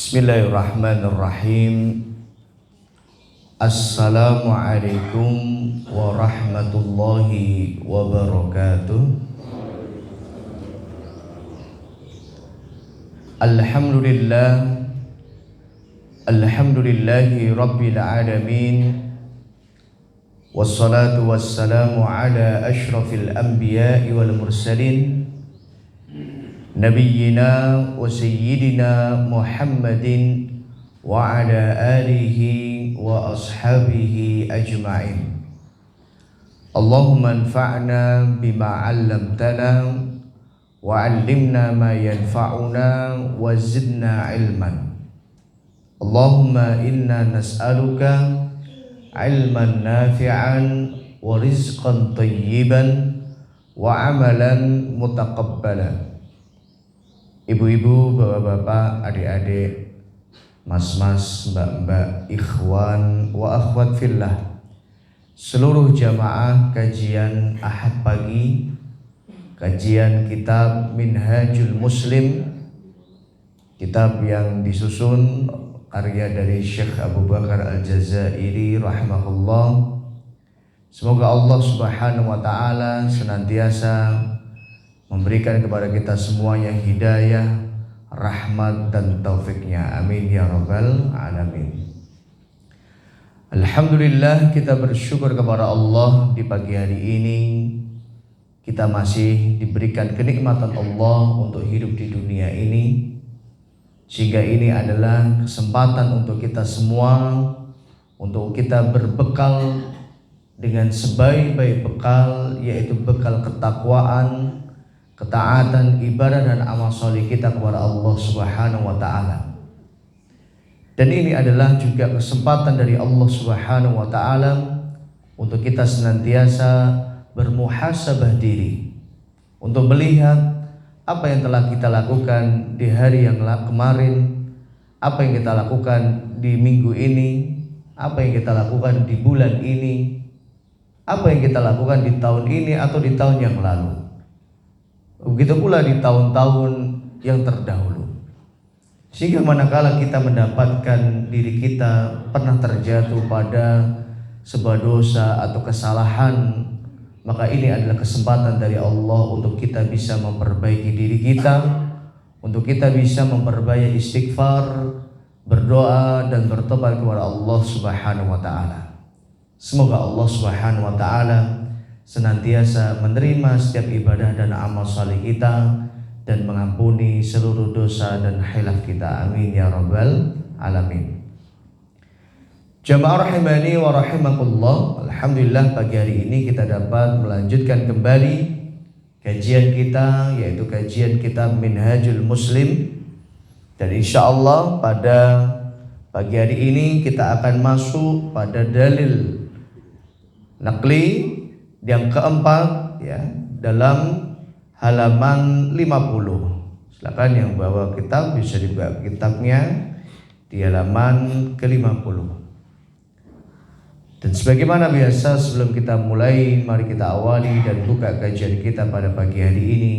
Bismillahirrahmanirrahim. Assalamualaikum warahmatullahi wabarakatuh. Alhamdulillahi rabbil alamin. Wassalatu wassalamu ala ashrafil anbiya'i wal mursalin Nabiyyina wa sayyidina Muhammadin wa ala alihi wa ashabihi ajma'in. Allahumma anfa'na bima 'allamtana wa 'allimna ma yanfa'una wa zidna ilman. Allahumma inna nas'aluka 'ilman nafi'an wa rizqan thayyiban wa 'amalan mutaqabbalan. Ibu-ibu, bapak-bapak, adik-adik, mas-mas, mbak-mbak, ikhwan wa akhwat fillah, seluruh jamaah kajian Ahad pagi, kajian kitab Minhajul Muslim, kitab yang disusun karya dari Syekh Abu Bakar Al-Jazairi rahimahullah. Semoga Allah Subhanahu wa taala senantiasa memberikan kepada kita semuanya hidayah, rahmat dan taufiknya. Amin ya rabbal alamin. Alhamdulillah, kita bersyukur kepada Allah di pagi hari ini kita masih diberikan kenikmatan Allah untuk hidup di dunia ini, sehingga ini adalah kesempatan untuk kita semua untuk kita berbekal dengan sebaik-baik bekal, yaitu bekal ketakwaan, ketaatan, ibadah dan amal soleh kita kepada Allah Subhanahu wa taala. Dan ini adalah juga kesempatan dari Allah Subhanahu wa taala untuk kita senantiasa bermuhasabah diri, untuk melihat apa yang telah kita lakukan di hari yang kemarin, apa yang kita lakukan di minggu ini, apa yang kita lakukan di bulan ini, apa yang kita lakukan di tahun ini atau di tahun yang lalu. Begitu pula di tahun-tahun yang terdahulu. Sehingga manakala kita mendapatkan diri kita pernah terjatuh pada sebuah dosa atau kesalahan, maka ini adalah kesempatan dari Allah untuk kita bisa memperbaiki diri kita, untuk kita bisa memperbaiki istighfar, berdoa dan bertobat kepada Allah Subhanahu wa taala. Semoga Allah Subhanahu wa taala senantiasa menerima setiap ibadah dan amal saleh kita dan mengampuni seluruh dosa dan khilaf kita. Amin ya rabbal alamin. Jamaah rahimani wa rahimakumullah. Alhamdulillah, pagi hari ini kita dapat melanjutkan kembali kajian kita, yaitu kajian kitab Minhajul Muslim. Dan insya Allah pada pagi hari ini kita akan masuk pada dalil naqli yang keempat, ya, dalam halaman 50. Silakan yang bawa kitab bisa dibuka kitabnya di halaman ke-50. Dan sebagaimana biasa, sebelum kita mulai, mari kita awali dan buka kajian kita pada pagi hari ini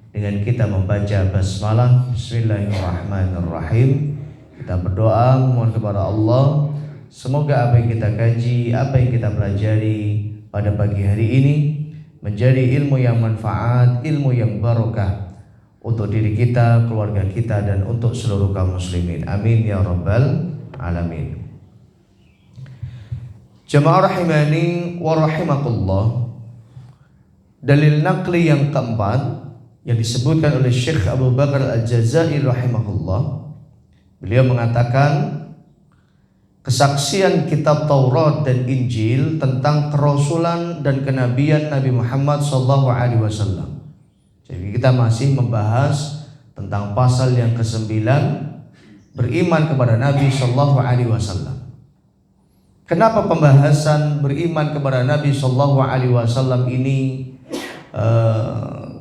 dengan kita membaca basmalah. Bismillahirrahmanirrahim. Kita berdoa memohon kepada Allah, semoga apa yang kita kaji, apa yang kita pelajari pada pagi hari ini menjadi ilmu yang manfaat, ilmu yang barokah untuk diri kita, keluarga kita dan untuk seluruh kaum muslimin. Amin ya rabbal alamin. Jamaah rahimani wa rahimakumullah. Dalil naqli yang keempat yang disebutkan oleh Syekh Abu Bakar Al-Jazairi rahimahullah. Beliau mengatakan kesaksian kitab Taurat dan Injil tentang kerasulan dan kenabian Nabi Muhammad SAW. Jadi kita masih membahas tentang pasal yang ke-9, beriman kepada Nabi SAW. Kenapa pembahasan beriman kepada Nabi SAW ini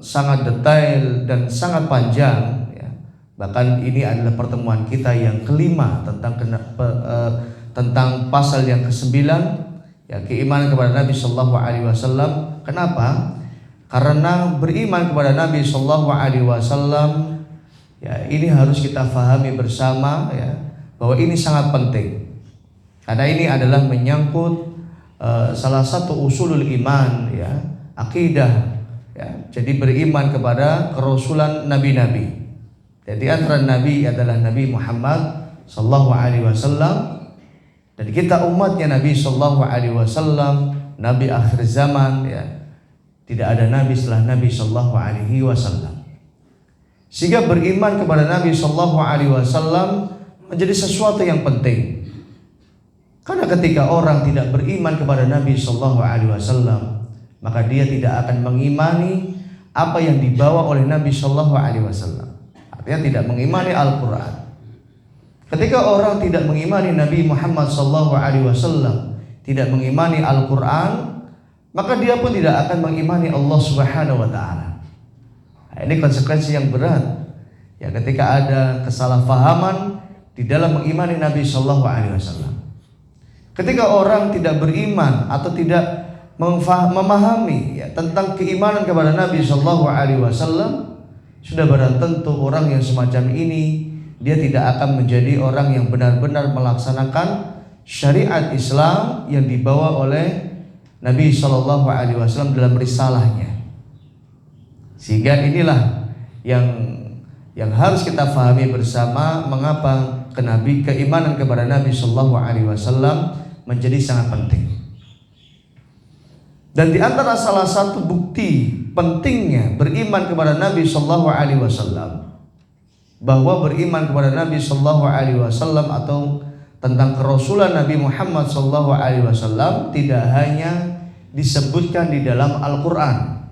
sangat detail dan sangat panjang, ya. Bahkan ini adalah pertemuan kita yang kelima tentang pasal yang ke-9, ya, keimanan kepada Nabi SAW. Kenapa? Karena beriman kepada Nabi SAW Ya, ini harus kita fahami bersama ya, bahwa ini sangat penting. Karena ini adalah menyangkut salah satu usulul iman ya, akidah ya. Jadi beriman kepada kerasulan nabi-nabi. Jadi antara nabi adalah Nabi Muhammad sallallahu alaihi wasallam, dan kita umatnya Nabi sallallahu alaihi wasallam, nabi akhir zaman ya. Tidak ada nabi setelah Nabi sallallahu alaihi wasallam. Sehingga beriman kepada Nabi sallallahu alaihi wasallam menjadi sesuatu yang penting. Karena ketika orang tidak beriman kepada Nabi sallallahu alaihi wasallam, maka dia tidak akan mengimani apa yang dibawa oleh Nabi sallallahu alaihi wasallam. Artinya tidak mengimani Al-Qur'an. Ketika orang tidak mengimani Nabi Muhammad sallallahu alaihi wasallam, tidak mengimani Al-Qur'an, maka dia pun tidak akan mengimani Allah Subhanahu wa taala. Nah, ini konsekuensi yang berat. Ya, ketika ada kesalahpahaman di dalam mengimani Nabi sallallahu alaihi wasallam. Ketika orang tidak beriman atau tidak memahami ya, tentang keimanan kepada Nabi sallallahu alaihi wasallam, sudah barang tentu orang yang semacam ini dia tidak akan menjadi orang yang benar-benar melaksanakan syariat Islam yang dibawa oleh Nabi sallallahu alaihi wasallam dalam risalahnya. Sehingga inilah yang harus kita fahami bersama, mengapa keimanan kepada Nabi sallallahu alaihi wasallam menjadi sangat penting. Dan di antara salah satu bukti pentingnya beriman kepada Nabi sallallahu alaihi wasallam, bahwa beriman kepada Nabi sallallahu alaihi wasallam atau tentang kerasulan Nabi Muhammad sallallahu alaihi wasallam tidak hanya disebutkan di dalam Al-Qur'an.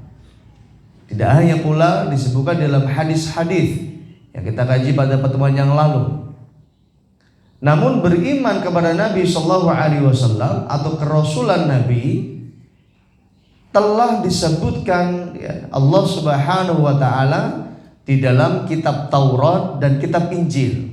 Tidak hanya pula disebutkan dalam hadis-hadis yang kita kaji pada pertemuan yang lalu. Namun beriman kepada Nabi sallallahu alaihi wasallam atau kerasulan Nabi telah disebutkan ya, Allah Subhanahu wa taala di dalam kitab Taurat dan kitab Injil.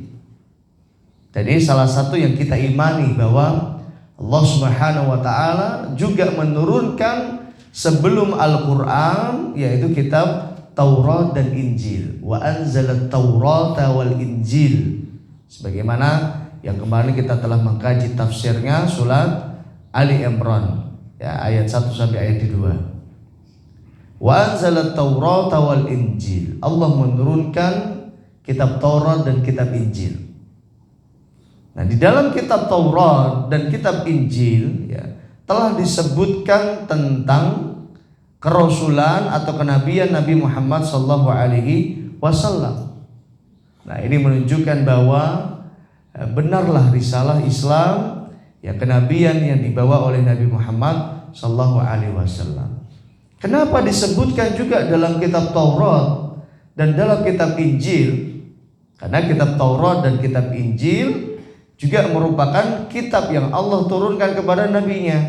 Jadi salah satu yang kita imani bahwa Allah Subhanahu wa taala juga menurunkan sebelum Al-Qur'an, yaitu kitab Taurat dan Injil. Wa anzalat Taurata wal Injil. Sebagaimana yang kemarin kita telah mengkaji tafsirnya surat Ali Imran ya, ayat 1 sampai ayat 2. Wa anzalat Taurata wal Injil. Allah menurunkan kitab Taurat dan kitab Injil. Nah, di dalam kitab Taurat dan kitab Injil ya, telah disebutkan tentang kerasulan atau kenabian Nabi Muhammad sallallahu alaihi wasallam. Nah, ini menunjukkan bahwa benarlah risalah Islam ya, kenabian yang dibawa oleh Nabi Muhammad sallallahu alaihi wasallam. Kenapa disebutkan juga dalam kitab Taurat dan dalam kitab Injil? Karena kitab Taurat dan kitab Injil juga merupakan kitab yang Allah turunkan kepada nabinya.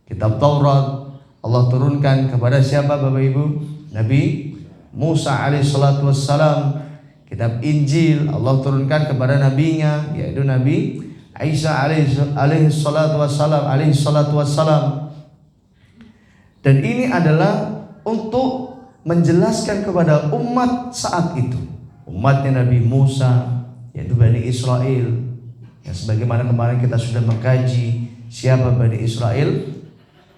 Kitab Taurat Allah turunkan kepada siapa Bapak Ibu? Nabi Musa alaihissalatu wassalam. Kitab Injil Allah turunkan kepada nabinya, yaitu Nabi Isa alaihissalatu wassalam. Dan ini adalah untuk menjelaskan kepada umat saat itu, umatnya Nabi Musa, yaitu Bani Israel. Ya, sebagaimana kemarin kita sudah mengkaji siapa Bani Israel,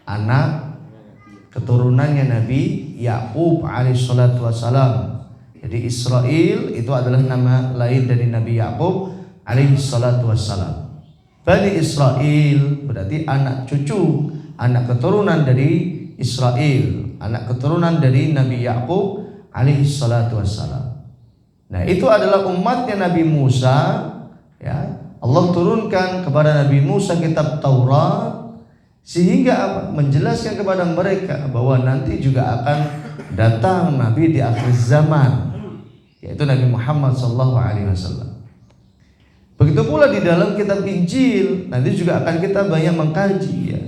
anak keturunannya Nabi Yakub alaihissalatu wassalam. Jadi Israel itu adalah nama lain dari Nabi Yakub alaihissalatu wassalam. Bani Israel berarti anak cucu, anak keturunan dari Israel, anak keturunan dari Nabi Yakub alaihissalatu wassalam. Nah, itu adalah umatnya Nabi Musa ya. Allah turunkan kepada Nabi Musa kitab Taurat sehingga menjelaskan kepada mereka bahwa nanti juga akan datang Nabi di akhir zaman, yaitu Nabi Muhammad sallallahu alaihi wasallam. Begitu pula di dalam kitab Injil, nanti juga akan kita banyak mengkaji ya.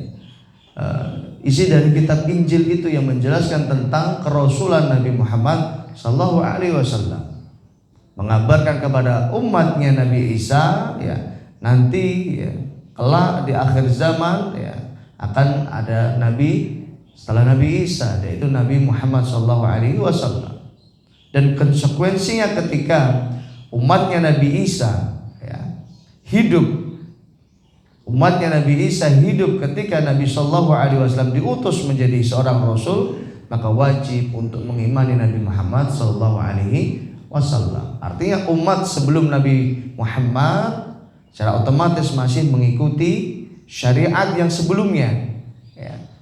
Isi dari kitab Injil itu yang menjelaskan tentang kerasulan Nabi Muhammad sallallahu alaihi wasallam. Mengabarkan kepada umatnya Nabi Isa ya, nanti ya, kelak di akhir zaman ya, akan ada nabi setelah Nabi Isa, yaitu Nabi Muhammad sallallahu alaihi wasallam. Dan konsekuensinya ketika umatnya Nabi Isa hidup, umatnya Nabi Isa hidup ketika Nabi Shallallahu Alaihi Wasallam diutus menjadi seorang Rasul, maka wajib untuk mengimani Nabi Muhammad Shallallahu Alaihi Wasallam. Artinya umat sebelum Nabi Muhammad secara otomatis masih mengikuti syariat yang sebelumnya,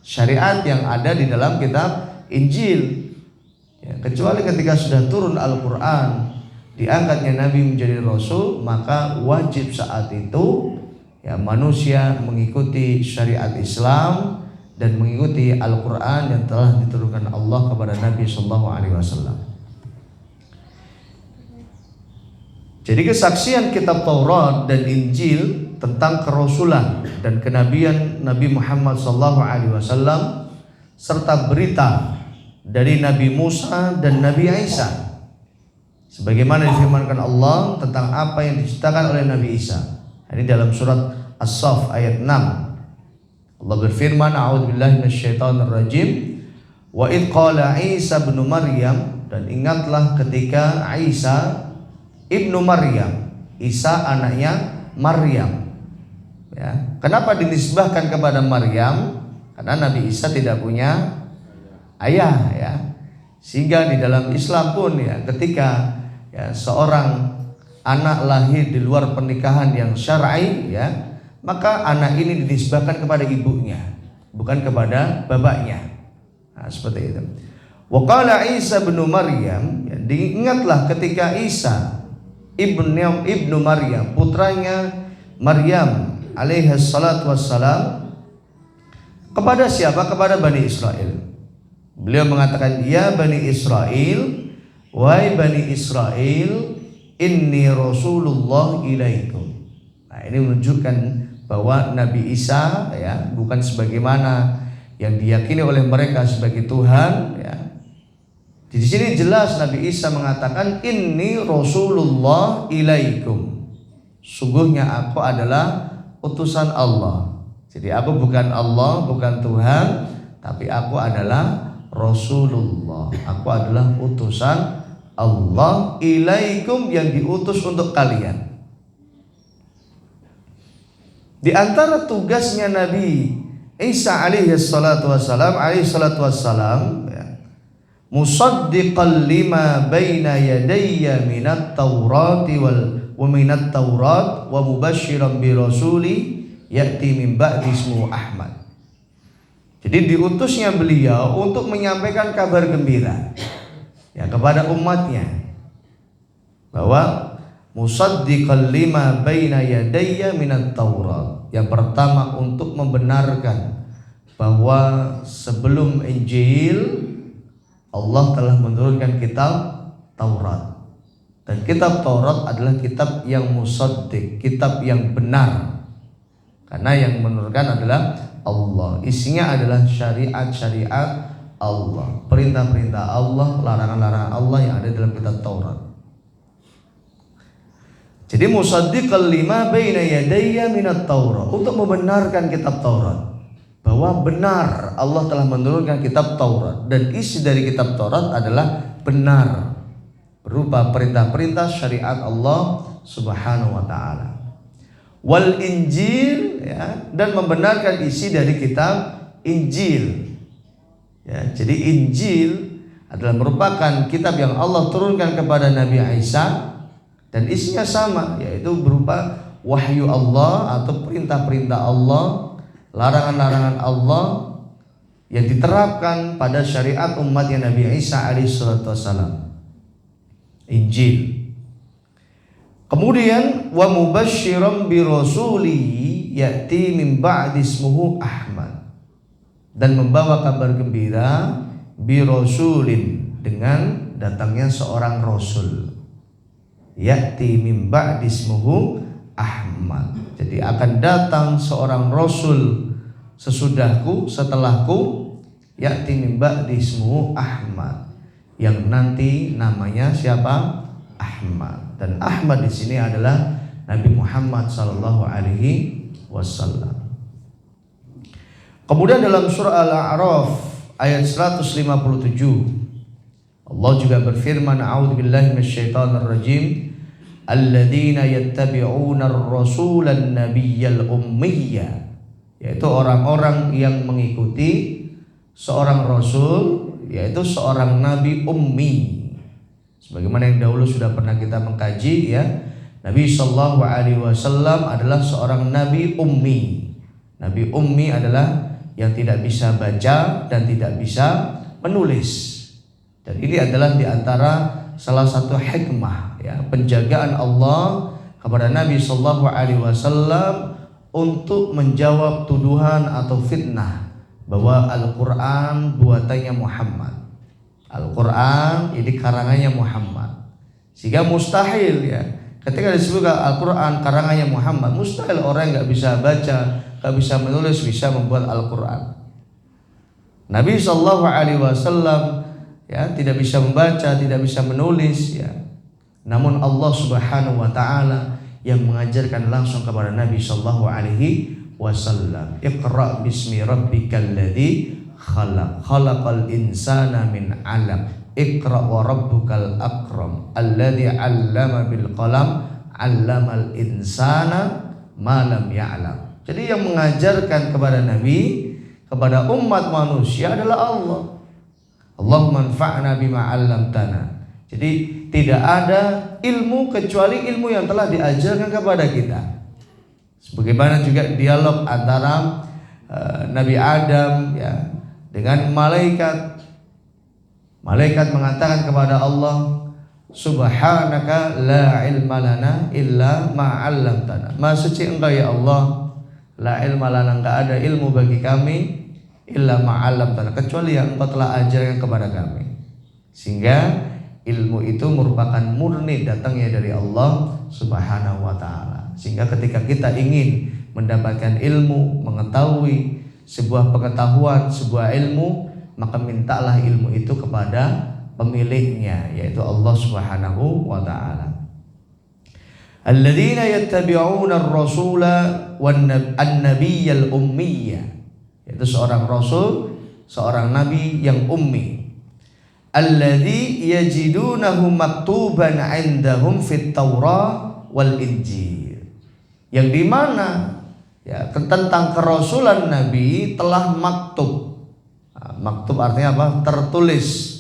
syariat yang ada di dalam kitab Injil. Kecuali ketika sudah turun Al-Quran, diangkatnya Nabi menjadi Rasul, maka wajib saat itu manusia mengikuti syariat Islam dan mengikuti Al-Quran yang telah diturunkan Allah kepada Nabi Sallallahu Alaihi Wasallam. Jadi kesaksian kitab Taurat dan Injil tentang kerasulan dan kenabian Nabi Muhammad Sallallahu Alaihi Wasallam serta berita dari Nabi Musa dan Nabi Isa, sebagaimana difirmankan Allah tentang apa yang diceritakan oleh Nabi Isa. Ini dalam surat As-Saff ayat 6. Allah berfirman, a'udzubillahi minasyaitonirrajim, wa id qala Isa ibnu Maryam, dan ingatlah ketika Isa ibnu Maryam, Isa anaknya Maryam. Kenapa dinisbahkan kepada Maryam? Karena Nabi Isa tidak punya ayah, sehingga di dalam Islam pun ketika seorang anak lahir di luar pernikahan yang syar'i, maka anak ini dinisbahkan kepada ibunya, bukan kepada bapaknya. Seperti itu. Wa qala Isa ibnu Maryam, diingatlah ketika Isa ibnu Maryam, putranya Maryam alaihi salatu wassalam, kepada siapa? Kepada Bani Israel. Beliau mengatakan, ya Bani Israel, wahai Bani Israel, inni Rasulullah ilaikum. Nah, ini menunjukkan bahwa Nabi Isa bukan sebagaimana yang diyakini oleh mereka sebagai Tuhan. Di sini jelas Nabi Isa mengatakan, inni Rasulullah ilaikum. Sungguhnya aku adalah utusan Allah. Jadi aku bukan Allah, bukan Tuhan, tapi aku adalah Rasulullah. Aku adalah utusan Allah ilaikum, yang diutus untuk kalian. Di antara tugasnya Nabi Isa alaihi salatu wassalam, musaddiqan lima baina yadayya minat taurati wa minat taurat wa mubasysyiran bi rasuli ya'ti min ba'di ismuhu Ahmad. Jadi diutusnya beliau untuk menyampaikan kabar gembira kepada umatnya, bahwa musaddiqan lima baina yadayya minat taurat. Yang pertama, untuk membenarkan bahwa sebelum Injil Allah telah menurunkan kitab Taurat, dan kitab Taurat adalah kitab yang musaddiq, kitab yang benar, karena yang menurunkan adalah Allah. Isinya adalah syariat-syariat Allah, perintah-perintah Allah, larangan-larangan Allah yang ada dalam kitab Taurat. Jadi musaddiqal lima baina yadayya minat Taurat, untuk membenarkan kitab Taurat, bahwa benar Allah telah menurunkan kitab Taurat, dan isi dari kitab Taurat adalah benar, berupa perintah-perintah syariat Allah Subhanahu wa taala. Wal Injil, dan membenarkan isi dari kitab Injil. Jadi Injil adalah merupakan kitab yang Allah turunkan kepada Nabi Isa, dan isinya sama, yaitu berupa wahyu Allah atau perintah-perintah Allah, larangan-larangan Allah yang diterapkan pada syariat umatnya Nabi Isa alaihissalam, Injil. Kemudian wa mubasysyiran bi rasuli ya'ti min ba'di ismuhu Ahmad, dan membawa kabar gembira bi rasulin, dengan datangnya seorang rasul, ya'ti min ba'di ismuhu Ahmad. Jadi akan datang seorang rasul sesudahku, setelahku, ya'ti min ba'di ismuhu Ahmad, yang nanti namanya siapa? Ahmad. Dan Ahmad di sini adalah Nabi Muhammad sallallahu alaihi wasallam. Kemudian dalam surah Al-A'raf ayat 157, Allah juga berfirman, a'udzubillahi minasyaitonir rajim, alladzina yattabi'una ar-rasulan nabiyyal ummiyya, yaitu orang-orang yang mengikuti seorang rasul, yaitu seorang nabi ummi. Sebagaimana yang dahulu sudah pernah kita mengkaji ya, Nabi sallallahu alaihi wasallam adalah seorang nabi ummi. Nabi ummi adalah yang tidak bisa baca dan tidak bisa menulis. Dan ini adalah diantara salah satu hikmah ya, penjagaan Allah kepada Nabi sallallahu alaihi wasallam untuk menjawab tuduhan atau fitnah bahwa Al-Qur'an buatannya Muhammad. Al-Qur'an ini karangannya Muhammad. Sehingga mustahil ya, ketika disebutkan Al-Qur'an karangannya Muhammad, mustahil orang yang nggak bisa baca, nggak bisa menulis bisa membuat Al-Qur'an. Nabi sallallahu alaihi wasallam ya tidak bisa membaca, tidak bisa menulis ya. Namun Allah Subhanahu wa taala yang mengajarkan langsung kepada Nabi sallallahu alaihi wasallam. Iqra bismi rabbikal ladzi khalaq. Khalaqal insana min 'alaq. Iqra wa rabbukal akram. Alladzi 'allama bil qalam 'allamal insana ma lam ya'lam. Jadi yang mengajarkan kepada Nabi, kepada umat manusia adalah Allah. Allahumma anfa'na bima 'allamtana. Jadi tidak ada ilmu kecuali ilmu yang telah diajarkan kepada kita. Sebagaimana juga dialog antara Nabi Adam ya dengan malaikat. Malaikat mengatakan kepada Allah, subhanaka la ilma lana illa ma 'allamtana. Maha suci Engkau ya Allah, la ilma lana, enggak ada ilmu bagi kami illa ma'alam tanah, kecuali yang Engkau telah ajarkan kepada kami. Sehingga ilmu itu merupakan murni datangnya dari Allah Subhanahu wa taala. Sehingga ketika kita ingin mendapatkan ilmu, mengetahui sebuah pengetahuan, sebuah ilmu, maka mintalah ilmu itu kepada pemiliknya, yaitu Allah Subhanahu wa taala. Alladzina yattabi'una ar-rasula wan-nabiyyal ummiyya, itu seorang rasul, seorang nabi yang ummi. Alladzi yajidunahu maktuban 'indahum fit Taurah wal Injil. Yang dimana ya tentang kerasulan nabi telah maktub. Maktub artinya apa? Tertulis.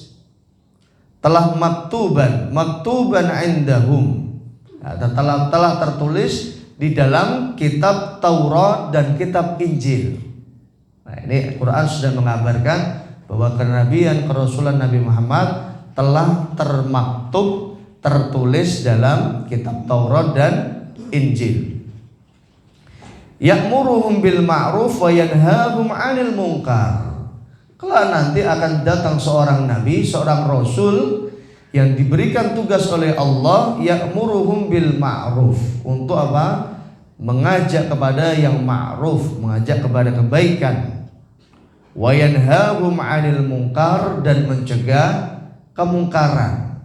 Telah maktuban 'indahum. Ya, telah tertulis di dalam kitab Taurat dan kitab Injil. Nah, ini Quran sudah mengabarkan bahwa kenabian kerasulan Nabi Muhammad telah termaktub, tertulis dalam kitab Taurat dan Injil. Ya'muruhum bil ma'ruf wa yanhahum 'anil munkar. Kelak nanti akan datang seorang nabi, seorang rasul yang diberikan tugas oleh Allah, ya'muruhum bil ma'ruf. Untuk apa? Mengajak kepada yang ma'ruf, mengajak kepada kebaikan. Wa yanhahum 'anil munkar, dan mencegah kemungkaran.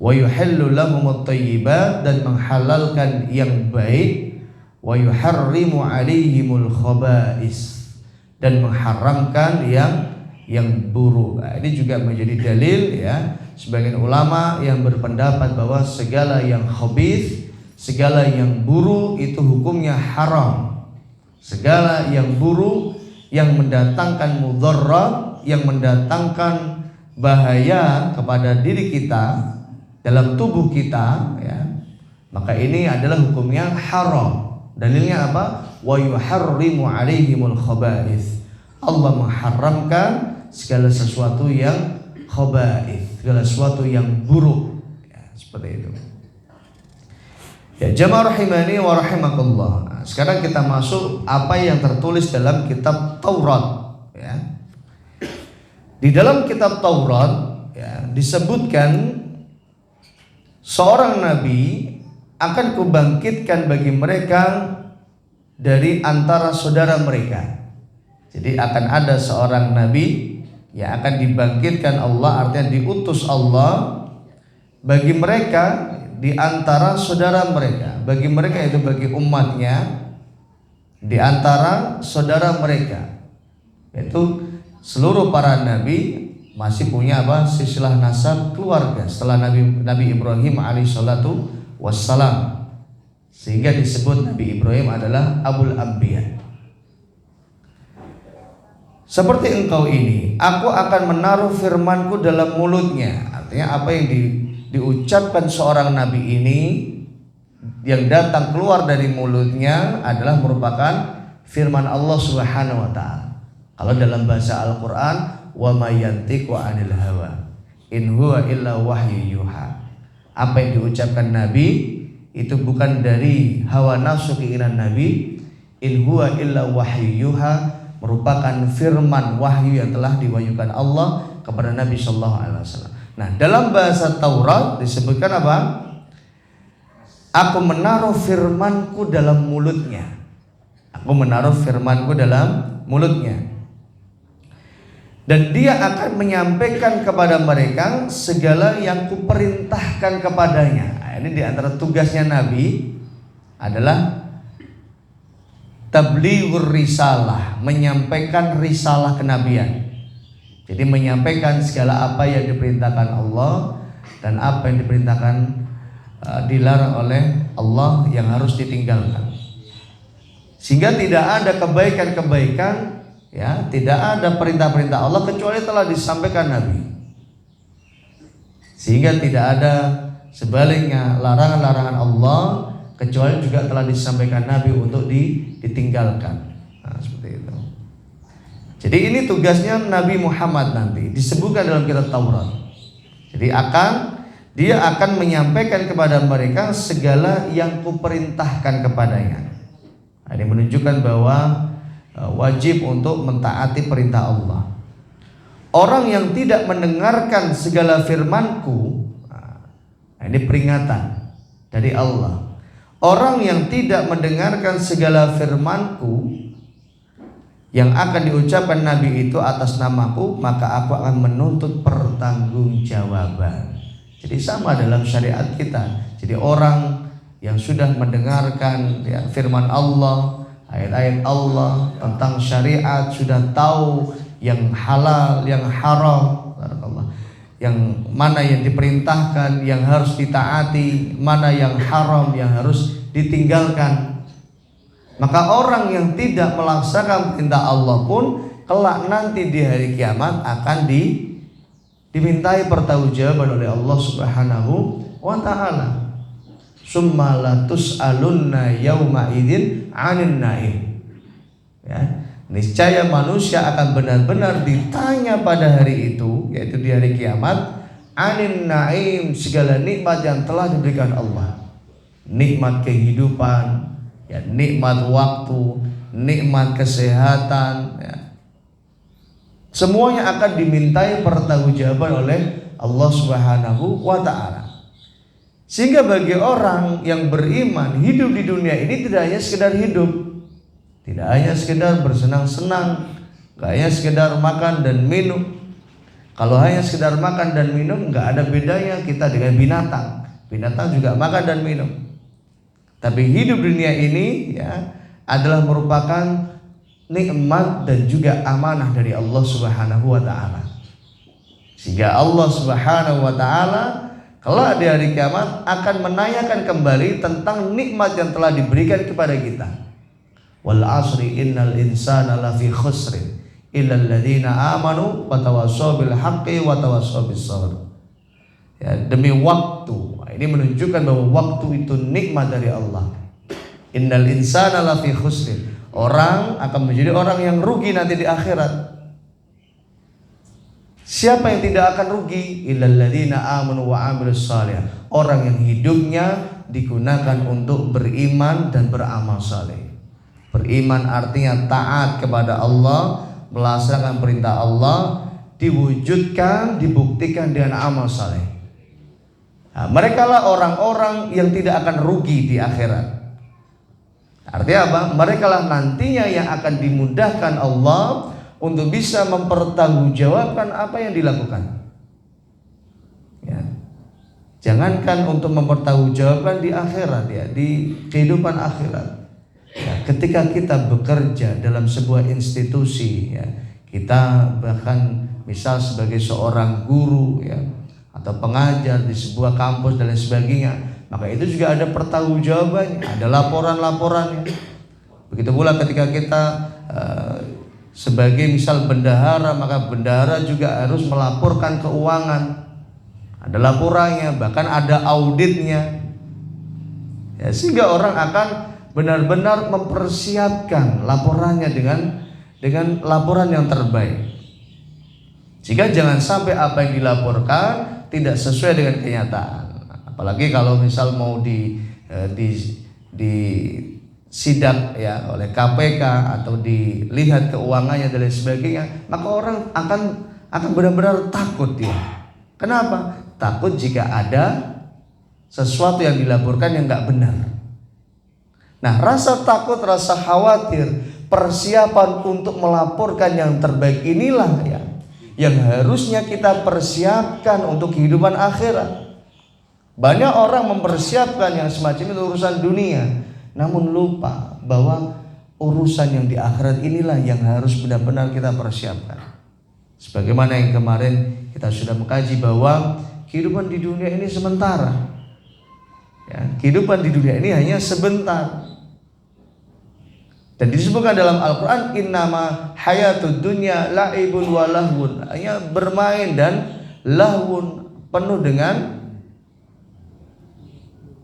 Wa yuhillu lahumut thayyibat, dan menghalalkan yang baik. Wa yuharrimu 'alaihimul khaba'is, dan mengharamkan yang buruk. Nah, ini juga menjadi dalil ya, sebagian ulama yang berpendapat bahwa segala yang khabith, segala yang buruk itu hukumnya haram. Segala yang buruk yang mendatangkan mudarat, yang mendatangkan bahaya kepada diri kita, dalam tubuh kita ya, maka ini adalah hukumnya haram. Dalilnya apa? Wa yuharrimu 'alaihimul khaba'is. Allah mengharamkan segala sesuatu yang khaba'is, segala sesuatu yang buruk ya, seperti itu. Ya, jamaah rahimani wa rahimakumullah. Nah, sekarang kita masuk apa yang tertulis dalam kitab Taurat ya. Di dalam kitab Taurat ya, disebutkan seorang nabi akan kubangkitkan bagi mereka dari antara saudara mereka. Jadi akan ada seorang nabi yang akan dibangkitkan Allah, artinya diutus Allah bagi mereka di antara saudara mereka, bagi mereka itu bagi umatnya, di antara saudara mereka, yaitu seluruh para nabi masih punya apa? Silsilah nasab keluarga setelah Nabi Ibrahim alaihissalatu wassalam. Sehingga disebut Nabi Ibrahim adalah Abul Anbiya. Seperti engkau ini, aku akan menaruh firmanku dalam mulutnya. Artinya apa yang diucapkan seorang nabi ini yang datang keluar dari mulutnya adalah merupakan firman Allah Subhanahu wa taala. Kalau dalam bahasa Al-Qur'an, wa may yantiqu 'anil hawa in huwa illa wahyu yuha. Apa yang diucapkan nabi itu bukan dari hawa nafsu keinginan nabi, in huwa illa wahyu yuha, merupakan firman wahyu yang telah diwahyukan Allah kepada Nabi sallallahu alaihi wasallam. Nah, dalam bahasa Taurat disebutkan apa? Aku menaruh firmanku dalam mulutnya. Aku menaruh firmanku dalam mulutnya. Dan dia akan menyampaikan kepada mereka segala yang kuperintahkan kepadanya. Nah, ini diantara tugasnya Nabi adalah tablighur risalah, menyampaikan risalah kenabian. Jadi menyampaikan segala apa yang diperintahkan Allah dan apa yang diperintahkan dilarang oleh Allah yang harus ditinggalkan. Sehingga tidak ada kebaikan-kebaikan, ya, tidak ada perintah-perintah Allah kecuali telah disampaikan Nabi. Sehingga tidak ada sebaliknya larangan-larangan Allah kecuali juga telah disampaikan Nabi untuk ditinggalkan. Nah, seperti itu. Jadi ini tugasnya Nabi Muhammad nanti disebutkan dalam kitab Taurat. Jadi dia akan menyampaikan kepada mereka segala yang kuperintahkan kepadanya. Nah, ini menunjukkan bahwa wajib untuk mentaati perintah Allah. Orang yang tidak mendengarkan segala firmanku, nah, ini peringatan dari Allah. Orang yang tidak mendengarkan segala firmanku yang akan diucapkan Nabi itu atas namaku, maka aku akan menuntut pertanggungjawaban. Jadi sama dalam syariat kita. Jadi orang yang sudah mendengarkan, ya, firman Allah, ayat-ayat Allah tentang syariat, sudah tahu yang halal, yang haram, yang mana yang diperintahkan, yang harus ditaati, mana yang haram, yang harus ditinggalkan. Maka orang yang tidak melaksanakan perintah Allah pun kelak nanti di hari kiamat akan dimintai pertanggungjawaban oleh Allah Subhanahu wa taala. Summa la tus'alunna yauma idzin 'anil na'im. Ya, niscaya manusia akan benar-benar ditanya pada hari itu, yaitu di hari kiamat, 'anil na'im, segala nikmat yang telah diberikan Allah. Nikmat kehidupan, ya, nikmat waktu, nikmat kesehatan, ya. Semuanya akan dimintai pertanggungjawaban oleh Allah Subhanahu wa taala. Sehingga bagi orang yang beriman, hidup di dunia ini tidak hanya sekedar hidup, tidak hanya sekedar bersenang-senang, tidak hanya sekedar makan dan minum. Kalau hanya sekedar makan dan minum, nggak ada bedanya kita dengan binatang. Binatang juga makan dan minum. Tapi hidup dunia ini, ya, adalah merupakan nikmat dan juga amanah dari Allah Subhanahu wa taala. Sehingga Allah Subhanahu wa taala kelak di hari kiamat akan menanyakan kembali tentang nikmat yang telah diberikan kepada kita. Wal asri innal insana lafi khusrin illa alladziina amanu wa tawassaw bil haqqi wa tawassaw bis sabr. Ya, demi waktu. Ini menunjukkan bahwa waktu itu nikmat dari Allah. Innal insana lafi khusrin. Orang akan menjadi orang yang rugi nanti di akhirat. Siapa yang tidak akan rugi? Illal ladzina amanu wa 'amilus shalihat. Orang yang hidupnya digunakan untuk beriman dan beramal saleh. Beriman artinya taat kepada Allah, melaksanakan perintah Allah, diwujudkan, dibuktikan dengan amal saleh. Nah, mereka lah orang-orang yang tidak akan rugi di akhirat. Artinya apa? Mereka lah nantinya yang akan dimudahkan Allah untuk bisa mempertanggungjawabkan apa yang dilakukan. Ya. Jangankan untuk mempertanggungjawabkan di akhirat, ya, di kehidupan akhirat. Ya, ketika kita bekerja dalam sebuah institusi, ya, Kita bahkan misal sebagai seorang guru ya, atau pengajar di sebuah kampus dan lain sebagainya, maka itu juga ada pertanggungjawabannya, ada laporan-laporannya. Begitu pula ketika kita sebagai misal bendahara, maka bendahara juga harus melaporkan keuangan, ada laporannya, bahkan ada auditnya ya, sehingga orang akan benar-benar mempersiapkan laporannya dengan laporan yang terbaik, sehingga jangan sampai apa yang dilaporkan tidak sesuai dengan kenyataan. Apalagi kalau misal mau di sidak ya oleh KPK atau dilihat keuangannya dan lain sebagainya, maka orang akan benar-benar takut dia. Kenapa? Takut jika ada sesuatu yang dilaporkan yang nggak benar. Nah, rasa takut, rasa khawatir, persiapan untuk melaporkan yang terbaik inilah ya yang harusnya kita persiapkan untuk kehidupan akhirat. Banyak orang mempersiapkan yang semacam itu urusan dunia, namun lupa bahwa urusan yang di akhirat inilah yang harus benar-benar kita persiapkan. Sebagaimana yang kemarin kita sudah mengkaji bahwa kehidupan di dunia ini sementara. Ya, kehidupan di dunia ini hanya sebentar. Dan disebutkan dalam Al-Quran, innama hayatud dunya la'ibun wa lahwun, hanya bermain dan lahwun, penuh dengan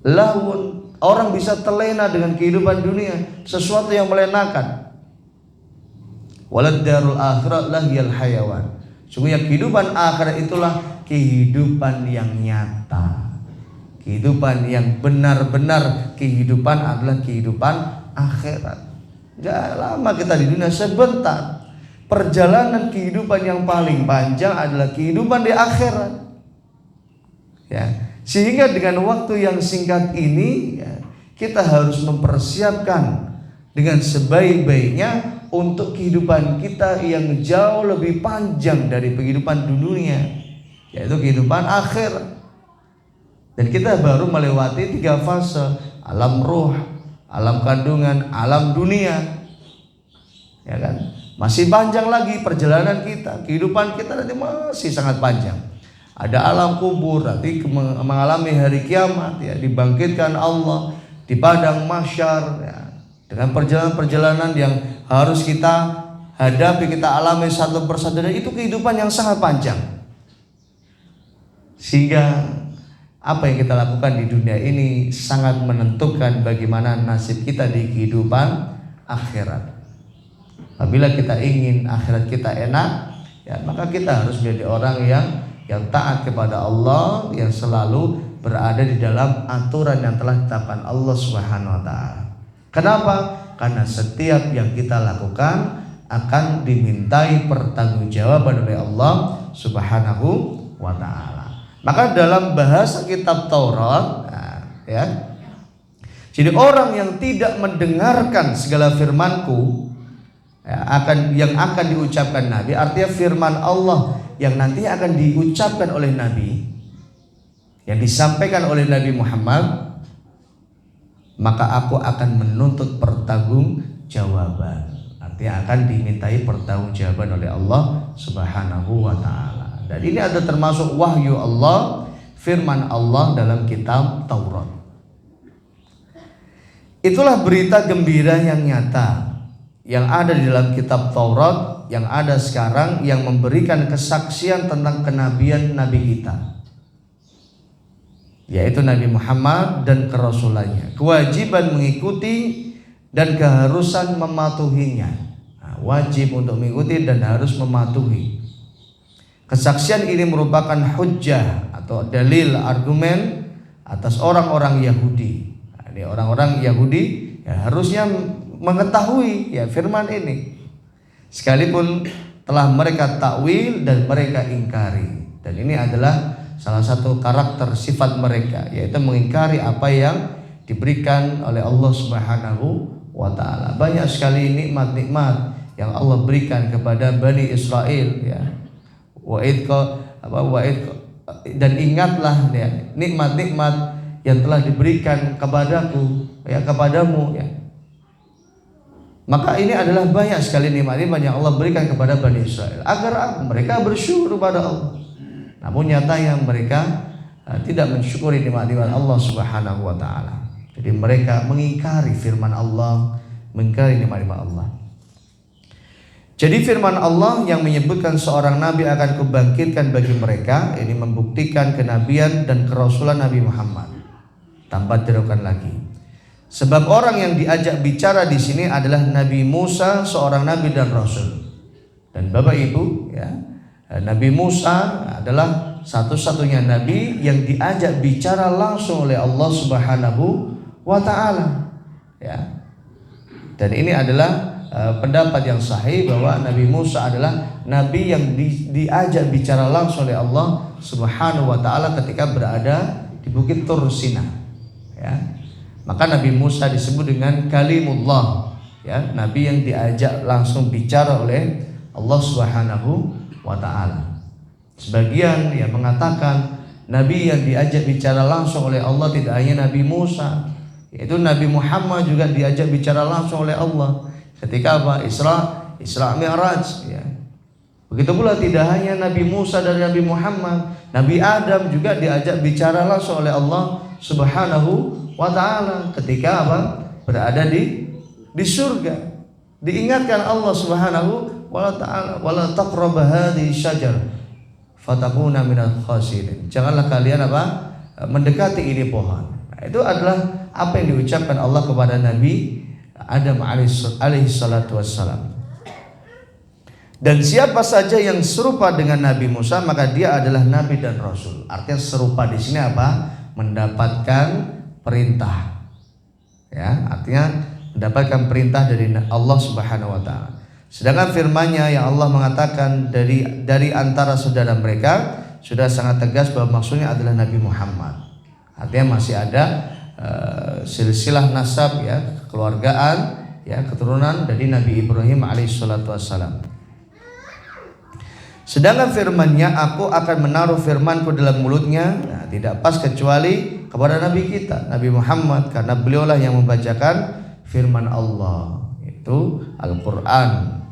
lahwun. Orang bisa terlena dengan kehidupan dunia, sesuatu yang melenakan. Walad darul akhirat lahiyal hayawan, sungguhnya kehidupan akhirat itulah kehidupan yang nyata, kehidupan yang benar-benar kehidupan adalah kehidupan akhirat. Gak lama kita di dunia, sebentar. Perjalanan kehidupan yang paling panjang adalah kehidupan di akhirat ya. Sehingga dengan waktu yang singkat ini ya, kita harus mempersiapkan dengan sebaik-baiknya untuk kehidupan kita yang jauh lebih panjang dari kehidupan dunia, yaitu kehidupan akhirat. Dan kita baru melewati 3 fase, alam ruh, alam kandungan, alam dunia, ya kan? Masih panjang lagi perjalanan kita, kehidupan kita nanti masih sangat panjang. Ada alam kubur, nanti mengalami hari kiamat, ya, dibangkitkan Allah di padang mahsyar, ya, dengan perjalanan-perjalanan yang harus kita hadapi, kita alami satu persatu, dan itu kehidupan yang sangat panjang. Sehingga apa yang kita lakukan di dunia ini sangat menentukan bagaimana nasib kita di kehidupan akhirat. Apabila kita ingin akhirat kita enak, ya, maka kita harus menjadi orang yang taat kepada Allah, yang selalu berada di dalam aturan yang telah ditetapkan Allah Subhanahu wa taala. Kenapa? Karena setiap yang kita lakukan akan dimintai pertanggungjawaban oleh Allah Subhanahu wa taala. Maka dalam bahasa kitab Taurat, ya, jadi orang yang tidak mendengarkan segala firman-Ku, ya, yang akan diucapkan Nabi, artinya firman Allah yang nanti akan diucapkan oleh Nabi, yang disampaikan oleh Nabi Muhammad, maka aku akan menuntut pertanggungjawaban. Artinya akan dimintai pertanggungjawaban oleh Allah Subhanahu wa taala. Dan ini ada termasuk wahyu Allah, firman Allah dalam kitab Taurat. Itulah berita gembira yang nyata yang ada di dalam kitab Taurat, yang ada sekarang, yang memberikan kesaksian tentang kenabian Nabi kita, yaitu Nabi Muhammad dan kerasulannya, kewajiban mengikuti dan keharusan mematuhinya. Wajib untuk mengikuti dan harus mematuhi. Kesaksian ini merupakan hujjah atau dalil, argumen atas orang-orang Yahudi. Ini orang-orang Yahudi ya harusnya mengetahui ya firman ini, sekalipun telah mereka takwil dan mereka ingkari. Dan ini adalah salah satu karakter sifat mereka, yaitu mengingkari apa yang diberikan oleh Allah Subhanahu wa taala. Banyak sekali nikmat-nikmat yang Allah berikan kepada Bani Israel, ya. Dan ingatlah ya, nikmat-nikmat yang telah diberikan kepadaku, ya, kepadamu, ya. Maka ini adalah banyak sekali nikmat yang Allah berikan kepada Bani Israel agar mereka bersyukur kepada Allah. Namun nyatanya mereka tidak mensyukuri nikmat-nikmat Allah Subhanahu wa taala. Jadi mereka mengingkari firman Allah, mengingkari nikmat-nikmat Allah. Jadi firman Allah yang menyebutkan seorang nabi akan kubangkitkan bagi mereka, ini membuktikan kenabian dan kerasulan Nabi Muhammad. Tanpa diragukan lagi. Sebab orang yang diajak bicara di sini adalah Nabi Musa, seorang nabi dan rasul. Dan Bapak Ibu, ya, Nabi Musa adalah satu-satunya nabi yang diajak bicara langsung oleh Allah Subhanahu wa taala. Ya. Dan ini adalah pendapat yang sahih bahwa Nabi Musa adalah nabi yang diajak bicara langsung oleh Allah Subhanahu wa taala ketika berada di Bukit Tur Sina. Ya. Maka Nabi Musa disebut dengan kalimullah, ya, nabi yang diajak langsung bicara oleh Allah Subhanahu wa taala. Sebagian yang mengatakan nabi yang diajak bicara langsung oleh Allah tidak hanya Nabi Musa, yaitu Nabi Muhammad juga diajak bicara langsung oleh Allah ketika apa? Isra Mi'raj, ya. Begitu pula tidak hanya Nabi Musa dan Nabi Muhammad, Nabi Adam juga diajak bicara langsung oleh Allah Subhanahu wa ta'ala ketika apa? Berada di surga. Diingatkan Allah Subhanahu wa ta'ala, wala taqrabu hadhihi syajar fatakuna minal khasirin. Janganlah kalian apa? Mendekati ini pohon. Nah, itu adalah apa yang diucapkan Allah kepada Nabi Adam alaihi salatu wassalam. Dan siapa saja yang serupa dengan Nabi Musa maka dia adalah nabi dan rasul. Artinya serupa di sini apa? Mendapatkan perintah, ya, artinya mendapatkan perintah dari Allah Subhanahu wa taala. Sedangkan firman-Nya yang Allah mengatakan dari antara saudara mereka sudah sangat tegas bahwa maksudnya adalah Nabi Muhammad. Artinya masih ada silsilah nasab, ya, kekeluargaan, ya, keturunan dari Nabi Ibrahim alaihissalatu wassalam. Sedangkan firman-Nya, aku akan menaruh firman-Ku dalam mulutnya, nah, tidak pas kecuali kepada Nabi kita, Nabi Muhammad, karena beliaulah yang membacakan firman Allah, itu Al-Quran.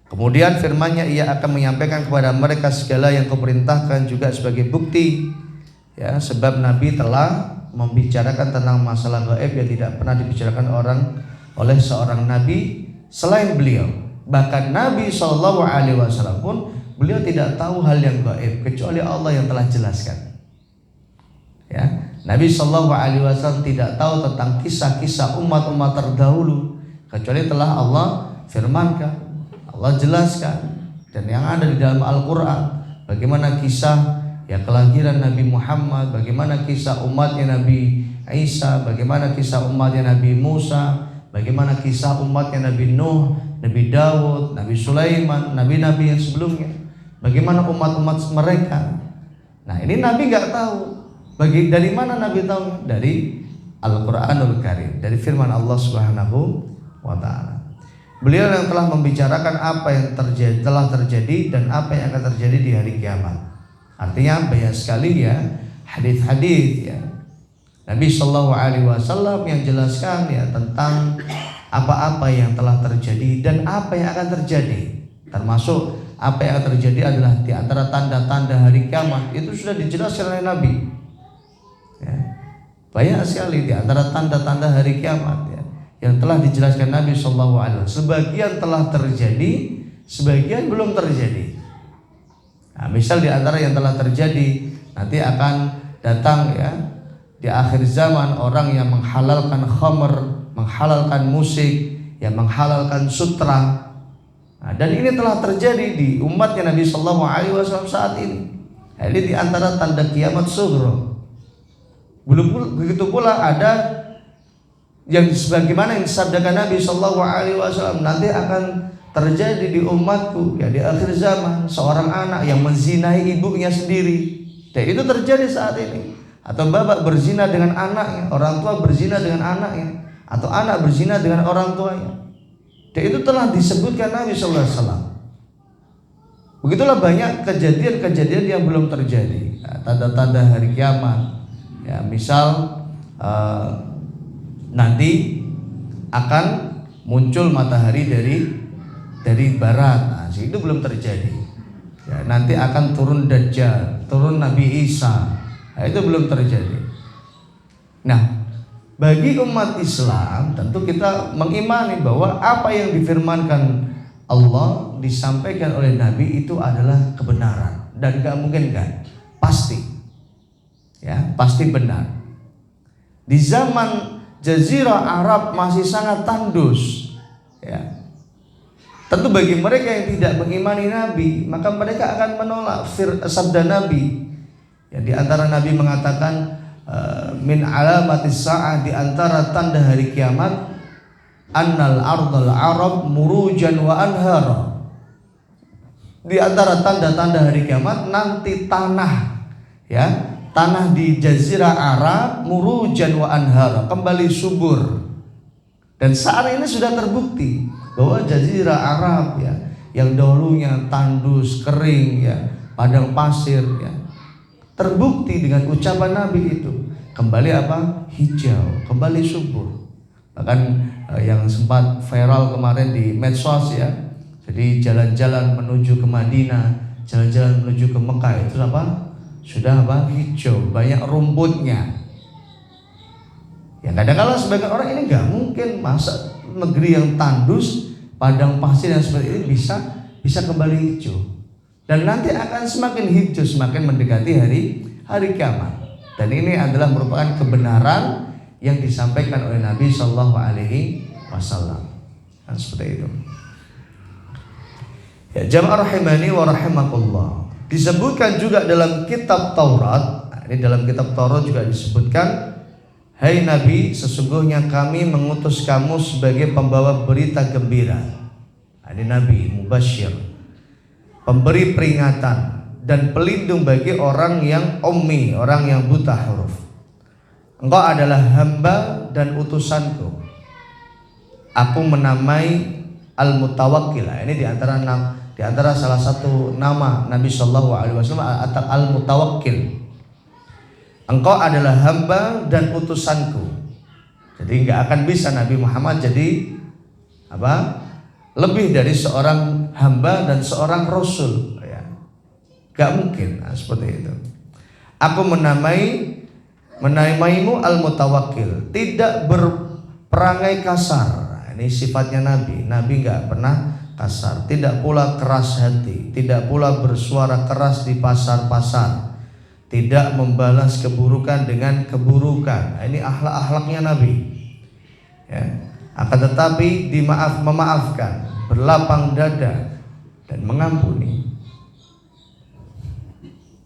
Kemudian firman-Nya, ia akan menyampaikan kepada mereka segala yang Kuperintahkan juga sebagai bukti, ya, sebab Nabi telah membicarakan tentang masalah gaib yang tidak pernah dibicarakan oleh seorang Nabi selain beliau. Bahkan Nabi SAW pun beliau tidak tahu hal yang gaib kecuali Allah yang telah jelaskan. Ya, Nabi SAW tidak tahu tentang kisah-kisah umat-umat terdahulu kecuali telah Allah firmankan, Allah jelaskan, dan yang ada di dalam Al-Quran. Bagaimana kisah, ya, kelahiran Nabi Muhammad, bagaimana kisah umatnya Nabi Isa, bagaimana kisah umatnya Nabi Musa, bagaimana kisah umatnya Nabi Nuh, Nabi Dawud, Nabi Sulaiman, nabi-nabi yang sebelumnya. Bagaimana umat-umat mereka. Nah, ini Nabi nggak tahu. Dari mana Nabi tahu? Dari Al-Quranul Karim, dari firman Allah Subhanahu wa ta'ala. Beliau yang telah membicarakan apa yang telah terjadi dan apa yang akan terjadi di hari kiamat. Artinya banyak sekali, ya, hadis-hadis, ya, Nabi SAW yang jelaskan, ya, tentang apa-apa yang telah terjadi dan apa yang akan terjadi. Termasuk apa yang akan terjadi adalah di antara tanda-tanda hari kiamat itu sudah dijelaskan oleh Nabi. Ya, banyak sekali di antara tanda-tanda hari kiamat, ya, yang telah dijelaskan Nabi SAW. Sebagian telah terjadi, sebagian belum terjadi. Nah, misal di antara yang telah terjadi, nanti akan datang, ya, di akhir zaman orang yang menghalalkan khamr, menghalalkan musik, ya, menghalalkan sutra. Nah, dan ini telah terjadi di umatnya Nabi SAW saat ini. Nah, ini di antara tanda kiamat sughra. Begitu pula ada yang sebagaimana yang disabdakan Nabi SAW, nanti akan terjadi di umatku, ya, di akhir zaman seorang anak yang menzinai ibunya sendiri. Dan itu terjadi saat ini. Atau bapak berzina dengan anaknya, orang tua berzina dengan anaknya, atau anak berzina dengan orang tuanya. Dan itu telah disebutkan Nabi SAW. Begitulah banyak kejadian-kejadian yang belum terjadi, ya, tanda-tanda hari kiamat. Ya, misal nanti akan muncul matahari dari barat. Nah, itu belum terjadi. Ya, nanti akan turun Dajjal, turun Nabi Isa. Nah, itu belum terjadi. Nah, bagi umat Islam tentu kita mengimani bahwa apa yang difirmankan Allah disampaikan oleh Nabi itu adalah kebenaran dan gak mungkin kan, pasti, ya pasti benar. Di zaman Jazirah Arab masih sangat tandus, ya. Tentu bagi mereka yang tidak mengimani Nabi, maka mereka akan menolak sabda Nabi. Ya, di antara Nabi mengatakan min alamatis sa'ah, di antara tanda hari kiamat, annal ardal arab murujan wa anhara. Di antara tanda-tanda hari kiamat nanti tanah, ya, tanah di Jazirah Arab murujan wa anhara, kembali subur. Dan saat ini sudah terbukti bahwa Jazirah Arab, ya, yang dahulunya tandus, kering, ya, padang pasir, ya, terbukti dengan ucapan Nabi itu kembali apa? Hijau, kembali subur. Bahkan yang sempat viral kemarin di medsos, ya, jadi jalan-jalan menuju ke Madinah, jalan-jalan menuju ke Mekah itu apa? Sudah apa? Hijau, banyak rumputnya. Ya kadang-kadang sebagian orang ini nggak mungkin, masa negeri yang tandus, padang pasir yang seperti ini bisa kembali hijau. Dan nanti akan semakin hijau semakin mendekati hari kiamat. Dan ini adalah merupakan kebenaran yang disampaikan oleh Nabi Shallallahu Alaihi Wasallam. Kan seperti itu. Ya, jamaah rahimani wa rahimakumullah. Disebutkan juga dalam kitab Taurat. Nah, ini dalam kitab Taurat juga disebutkan, hai Nabi, sesungguhnya kami mengutus kamu sebagai pembawa berita gembira. Nah, ini Nabi Mubasyir, pemberi peringatan dan pelindung bagi orang yang ummi, orang yang buta huruf. Engkau adalah hamba dan utusanku. Aku menamai Al-Mutawakkil. Ini di antara salah satu nama Nabi Shallallahu Alaihi Wasallam, Al-Mutawakkil. Engkau adalah hamba dan utusanku. Jadi nggak akan bisa Nabi Muhammad jadi apa? Lebih dari seorang hamba dan seorang rasul. Ya. Gak mungkin. Nah, seperti itu. Aku menamaimu Al-Mutawakkil, tidak berperangai kasar. Nah, ini sifatnya Nabi. Nabi nggak pernah kasar, tidak pula keras hati, tidak pula bersuara keras di pasar-pasar, tidak membalas keburukan dengan keburukan. Nah, ini akhlak-akhlaknya Nabi. Ya. Akan tetapi memaafkan, berlapang dada dan mengampuni.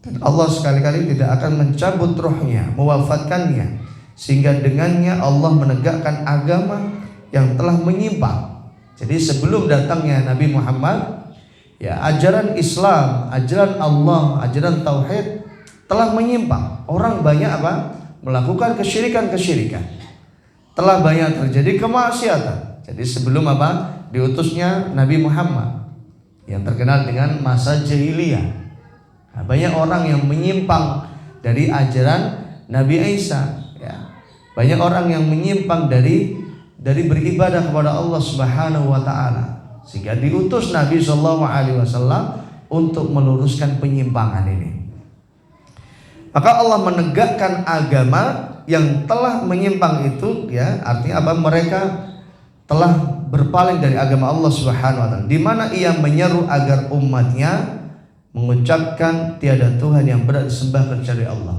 Dan Allah sekali-kali tidak akan mencabut rohnya, mewafatkannya, sehingga dengannya Allah menegakkan agama yang telah menyimpang. Jadi sebelum datangnya Nabi Muhammad, ya, ajaran Islam, ajaran Allah, ajaran tauhid telah menyimpang. Orang banyak apa? Melakukan kesyirikan. Telah banyak terjadi kemaksiatan. Jadi sebelum apa? Diutusnya Nabi Muhammad, yang terkenal dengan masa jahiliyah. Nah, banyak orang yang menyimpang dari ajaran Nabi Isa, ya. Banyak orang yang menyimpang dari beribadah kepada Allah Subhanahu wa taala, sehingga diutus Nabi Shallallahu Alaihi Wasallam untuk meluruskan penyimpangan ini. Maka Allah menegakkan agama yang telah menyimpang itu, ya, artinya apa? Mereka telah berpaling dari agama Allah Subhanahu wa taala, di mana ia menyeru agar umatnya mengucapkan tiada Tuhan yang berhak disembah kecuali Allah.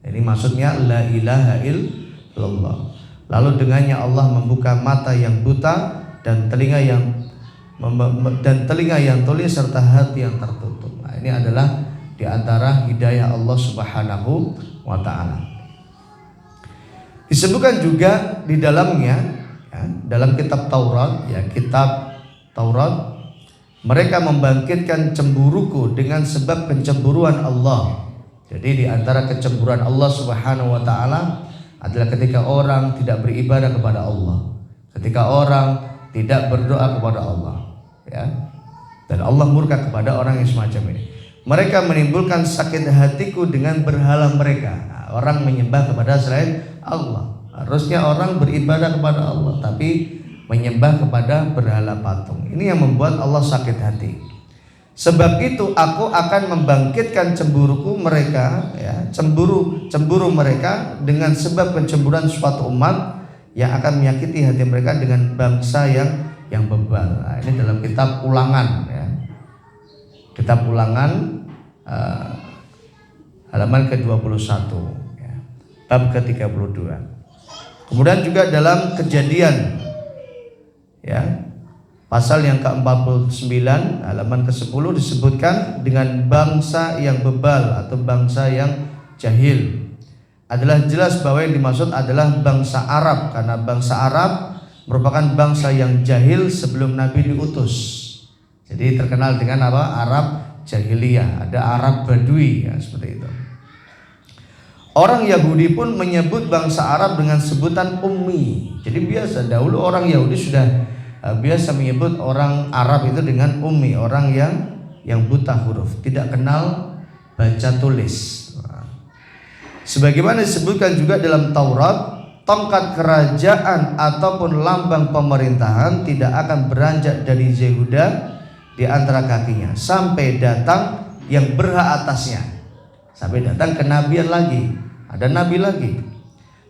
Ini maksudnya la ilaha illallah. Lalu dengannya Allah membuka mata yang buta dan telinga yang tuli serta hati yang tertutup. Nah, ini adalah di antara hidayah Allah Subhanahu wa taala. Disebutkan juga di dalamnya, ya, dalam kitab Taurat, ya, kitab Taurat, mereka membangkitkan cemburuku dengan sebab pencemburuan Allah. Jadi di antara kecemburuan Allah Subhanahu wa taala adalah ketika orang tidak beribadah kepada Allah, ketika orang tidak berdoa kepada Allah, ya. Dan Allah murka kepada orang yang semacam ini. Mereka menimbulkan sakit hatiku dengan berhala mereka. Nah, orang menyembah kepada selain Allah. Harusnya orang beribadah kepada Allah, tapi menyembah kepada berhala patung. Ini yang membuat Allah sakit hati. Sebab itu aku akan membangkitkan cemburuku mereka, ya, cemburu mereka dengan sebab pencemburuan suatu umat yang akan menyakiti hati mereka dengan bangsa yang bebal. Nah, ini dalam kitab Ulangan, ya. Kitab Ulangan halaman ke-21, ya, bab ke-32. Kemudian juga dalam Kejadian, ya, pasal yang ke-49 halaman ke-10 disebutkan dengan bangsa yang bebal atau bangsa yang jahil. Adalah jelas bahwa yang dimaksud adalah bangsa Arab, karena bangsa Arab merupakan bangsa yang jahil sebelum Nabi diutus. Jadi terkenal dengan apa? Arab jahiliyah, ada Arab Badui, ya, seperti itu. Orang Yahudi pun menyebut bangsa Arab dengan sebutan ummi. Jadi biasa dahulu orang Yahudi sudah biasa menyebut orang Arab itu dengan ummi, orang yang buta huruf, tidak kenal baca tulis. Sebagaimana disebutkan juga dalam Taurat, tongkat kerajaan ataupun lambang pemerintahan tidak akan beranjak dari Yehuda di antara kakinya sampai datang yang berhak atasnya, sampai datang kenabian lagi, ada nabi lagi,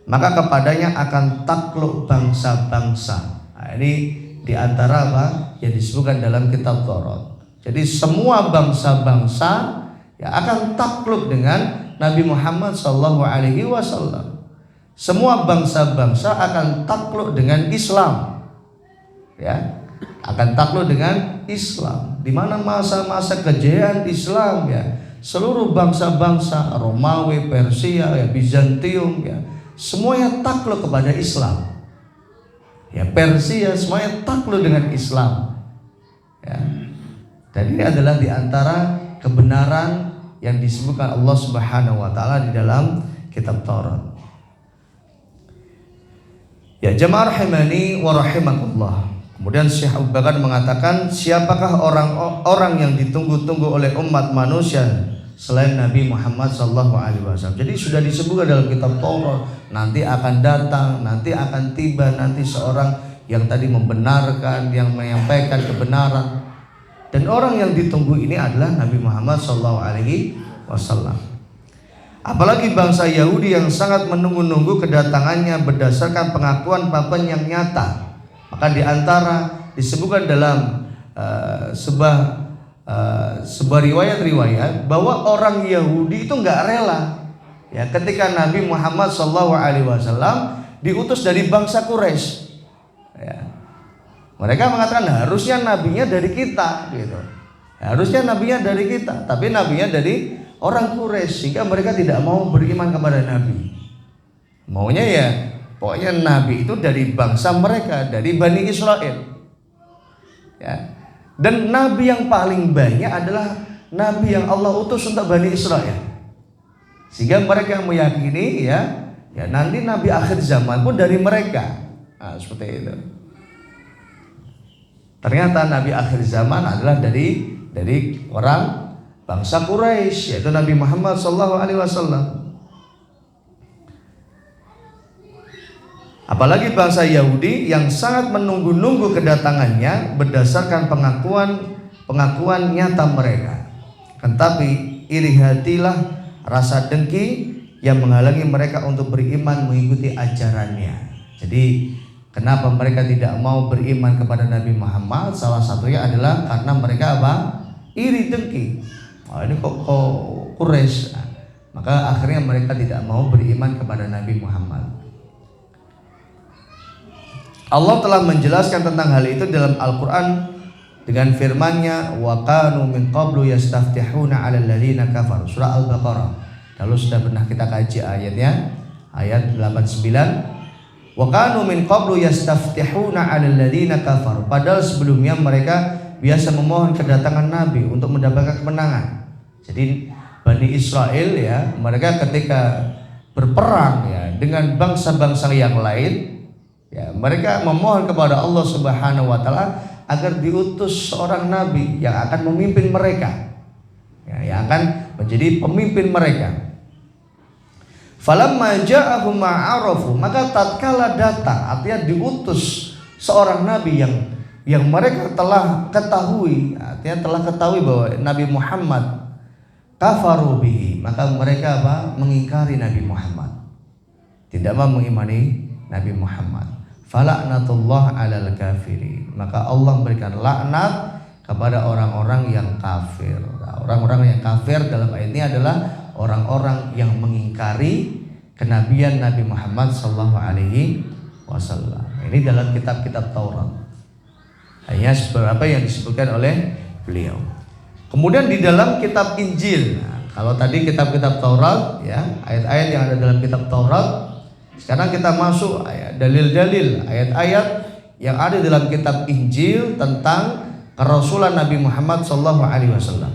maka kepadanya akan takluk bangsa-bangsa. Nah, ini di antara apa yang disebutkan dalam kitab Taurat. Jadi semua bangsa-bangsa ya akan takluk dengan Nabi Muhammad SAW. Semua bangsa-bangsa akan takluk dengan Islam, ya, akan takluk dengan Islam. Di mana masa-masa kejayaan Islam, ya, seluruh bangsa-bangsa Romawi, Persia, ya, Bizantium, ya, semuanya takluk kepada Islam. Ya, Persia semuanya takluk dengan Islam, ya. Dan ini adalah di antara kebenaran yang disebutkan Allah Subhanahu wa taala di dalam kitab Taurat. Ya, jamaah rahimani wa rahimakumullah. Kemudian Syekh Abu Bakar mengatakan, siapakah orang-orang yang ditunggu-tunggu oleh umat manusia selain Nabi Muhammad SAW? Jadi sudah disebutkan dalam kitab Taurat, nanti akan datang, nanti akan tiba, nanti seorang yang tadi membenarkan, yang menyampaikan kebenaran. Dan orang yang ditunggu ini adalah Nabi Muhammad SAW. Apalagi bangsa Yahudi yang sangat menunggu-nunggu kedatangannya berdasarkan pengakuan yang nyata. Maka di antara disebutkan dalam sebuah riwayat bahwa orang Yahudi itu nggak rela, ya, ketika Nabi Muhammad SAW diutus dari bangsa Quraisy. Ya. Mereka mengatakan harusnya nabinya dari kita, gitu. Harusnya nabinya dari kita, tapi nabinya dari orang Quraisy, sehingga mereka tidak mau beriman kepada Nabi. Maunya ya pokoknya Nabi itu dari bangsa mereka, dari Bani Israel, ya. Dan Nabi yang paling banyak adalah Nabi yang Allah utus untuk Bani Israel, sehingga mereka meyakini ya nanti Nabi akhir zaman pun dari mereka. Nah, seperti itu. Ternyata Nabi akhir zaman adalah dari orang bangsa Quraisy, yaitu Nabi Muhammad SAW. Apalagi bangsa Yahudi yang sangat menunggu-nunggu kedatangannya berdasarkan pengakuan nyata mereka. Tetapi iri hatilah rasa dengki yang menghalangi mereka untuk beriman mengikuti ajarannya. Jadi kenapa mereka tidak mau beriman kepada Nabi Muhammad? Salah satunya adalah karena mereka apa? Iri dengki. Oh, ini kok Quraisy. Maka akhirnya mereka tidak mau beriman kepada Nabi Muhammad. Allah telah menjelaskan tentang hal itu dalam Al-Quran dengan firman-Nya, wa kanu min qablu yastaftihuna 'alal ladzina kafaru, surah Al-Baqarah. Lalu sudah pernah kita kaji ayatnya, ayat 89. Wa kanu min qablu yastaftihuna 'alal ladzina kafaru. Padahal sebelumnya mereka biasa memohon kedatangan Nabi untuk mendapatkan kemenangan. Jadi Bani Israel, ya, mereka ketika berperang, ya, dengan bangsa-bangsa yang lain, ya, mereka memohon kepada Allah Subhanahu wa taala agar diutus seorang nabi yang akan memimpin mereka, ya, yang akan menjadi pemimpin mereka. Falamma ja'ahum ma'arafu, maka tatkala datang, artinya diutus seorang nabi yang mereka telah ketahui, artinya telah ketahui bahwa Nabi Muhammad kafaru bihi, maka mereka mengingkari Nabi Muhammad, tidak mau mengimani Nabi Muhammad. Fala'natullah 'alal kafirin, maka Allah memberikan laknat kepada orang-orang yang kafir. Orang-orang yang kafir dalam ayat ini adalah orang-orang yang mengingkari kenabian Nabi Muhammad sallallahu alaihi wasallam. Ini dalam kitab-kitab Taurat. Hanya beberapa yang disebutkan oleh beliau. Kemudian di dalam kitab Injil. Nah, kalau tadi kitab-kitab Taurat ya, ayat-ayat yang ada dalam kitab Taurat, sekarang kita masuk dalil-dalil, ayat-ayat yang ada dalam kitab Injil tentang kerasulan Nabi Muhammad sallallahu alaihi wasallam.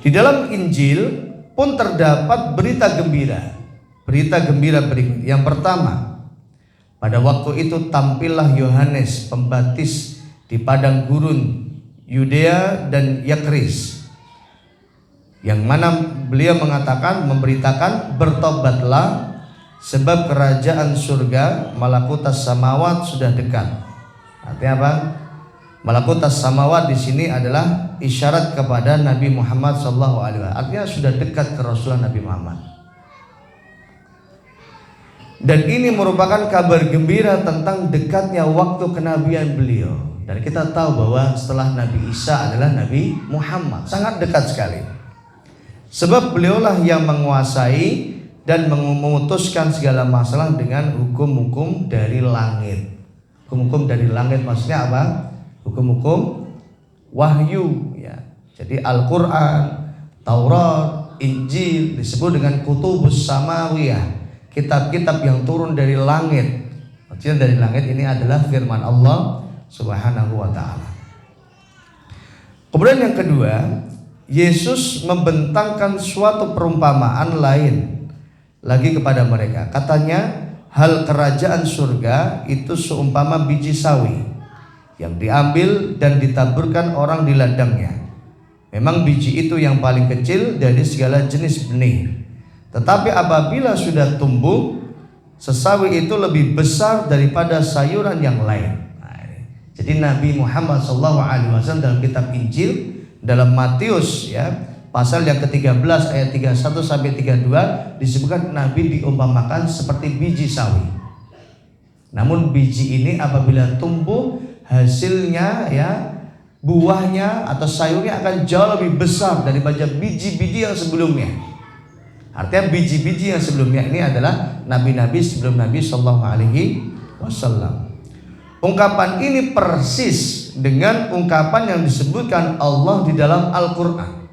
Di dalam Injil pun terdapat berita gembira. Berita gembira berikut. Yang pertama, pada waktu itu tampillah Yohanes Pembaptis di padang gurun Yudea dan Yakris, yang mana beliau mengatakan, memberitakan, bertobatlah sebab kerajaan surga, malakutas samawat sudah dekat. Artinya apa? Malakutas samawat di sini adalah isyarat kepada Nabi Muhammad sallallahu alaihi wasallam. Artinya sudah dekat kerasulan Nabi Muhammad. Dan ini merupakan kabar gembira tentang dekatnya waktu kenabian beliau. Dan kita tahu bahwa setelah Nabi Isa adalah Nabi Muhammad, sangat dekat sekali. Sebab beliaulah yang menguasai dan memutuskan segala masalah dengan hukum-hukum dari langit. Hukum-hukum dari langit maksudnya apa? Hukum-hukum wahyu ya. Jadi Al-Qur'an, Taurat, Injil disebut dengan kutubus samawiyah, kitab-kitab yang turun dari langit. Maksudnya dari langit ini adalah firman Allah Subhanahu wa ta'ala. Kemudian yang kedua, Yesus membentangkan suatu perumpamaan lain lagi kepada mereka. Katanya, hal kerajaan surga itu seumpama biji sawi yang diambil dan ditaburkan orang di ladangnya. Memang biji itu yang paling kecil dari segala jenis benih. Tetapi apabila sudah tumbuh, sesawi itu lebih besar daripada sayuran yang lain. Jadi Nabi Muhammad SAW dalam kitab Injil, dalam Matius ya, pasal yang ke-13 ayat 31 sampai 32 disebutkan Nabi diumpamakan seperti biji sawi. Namun biji ini apabila tumbuh, hasilnya ya, buahnya atau sayurnya akan jauh lebih besar daripada biji-biji yang sebelumnya. Artinya biji-biji yang sebelumnya ini adalah nabi-nabi sebelum Nabi sallallahu alaihi wasallam. Ungkapan ini persis dengan ungkapan yang disebutkan Allah di dalam Al-Qur'an.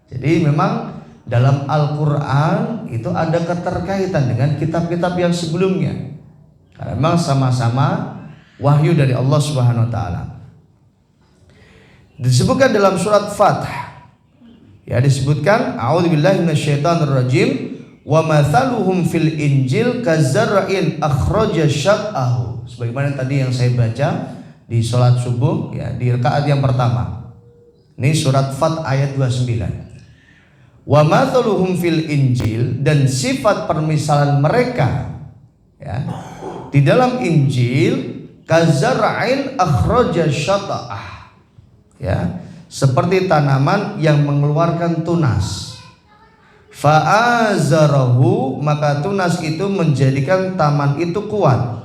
Jadi memang dalam Al-Qur'an itu ada keterkaitan dengan kitab-kitab yang sebelumnya. Karena memang sama-sama wahyu dari Allah Subhanahu wa taala. Disebutkan dalam surat Fath. Ya, disebutkan a'udzubillahi minasyaitonirrajim wa mathaluhum fil injil kazar'in akhraja syat'ahu. Sebagaimana tadi yang saya baca di sholat subuh ya, di rakaat yang pertama. Ini surat Fath ayat 29. Wa mathaluhum fil injil, dan sifat permisalan mereka ya, di dalam Injil kazar'in akhraja syat'ah ya, seperti tanaman yang mengeluarkan tunas. Fa'azarahu, maka tunas itu menjadikan taman itu kuat.